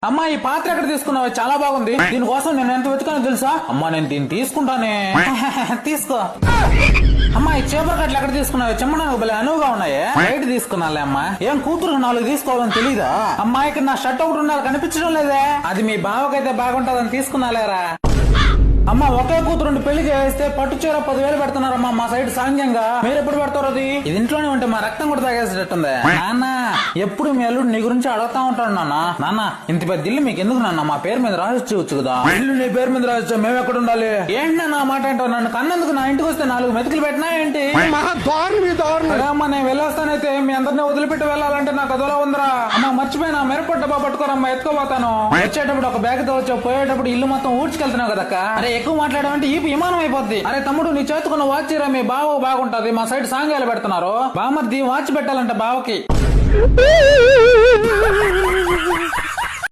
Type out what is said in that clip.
అమ్మా ఈ పాత్ర ఎక్కడ తీసుకున్నావు? చాలా బాగుంది. దీనికోసం నేను ఎంత వెతుకానో తెలుసా? అమ్మా నేను దీన్ని తీసుకుంటానే. తీసుకో. అమ్మా ఈ చేపల కట్లు ఎక్కడ తీసుకున్నావు? చెమ్మడానికి భలే అనువుగా ఉన్నాయి. బయట తీసుకున్నాలే అమ్మా. ఏం కూతురు 4 తీసుకోవాలని తెలీదా? అమ్మా ఇక్కడ నా షర్ట్ ఒకటి ఉండాలి కనిపించడం లేదే. అది మీ బావకైతే బాగుంటదని తీసుకున్నాలేరా. అమ్మ ఒకే కూతురుండి పెళ్లి చేస్తే పట్టు చీర 10,000 పెడుతున్నారమ్మా మా సైడ్ సాంగ్యంగా. మీరు ఎప్పుడు పెడతారు? అది ఇది ఇంట్లోనే ఉంటే మా రక్తం కూడా తాగేసేటట్టుంది. నాన్న ఎప్పుడు మీ అల్లుడు నీ గురించి అడుగుతా ఉంటాడు. నాన్న ఇంత పెద్ద ఇల్లు మీకు ఎందుకు నాన్న? మా పేరు మీద రాసిచ్చు కదా. ఇల్లు నీ పేరు మీద రాసిచ్చా, మేము ఎక్కడ ఉండాలి? ఏంటి నా మాట అంటావు? నన్ను కన్నందుకు నా ఇంటికి వస్తే 4 మెతుకులు పెట్టినా ఏంటి? అమ్మా నేను వెళ్ళొస్తానైతే మీ అందరినీ వదిలిపెట్టి వెళ్ళాలంటే నాకు అదోలా ఉందిరా. అమ్మ మర్చిపోయినా మిరప డబ్బా పట్టుకోరమ్మా, ఎత్తుకోపోతాను. వచ్చేటప్పుడు ఒక బ్యాగ్ తో వచ్చావు, పోయేటప్పుడు ఇల్లు మొత్తం ఊడ్చుకెళ్తున్నావు కదక్క. అరే ఎక్కువ మాట్లాడమంటే ఈ విమానం అయిపోద్ది. అరే తమ్ముడు నీ చేతుకున్న వాచ్ రా, మీ బావ బాగుంటది. మా సైడ్ సాంగ్యాలు పెడుతున్నారు. బామర్ది వాచ్ పెట్టాలంట బావకి.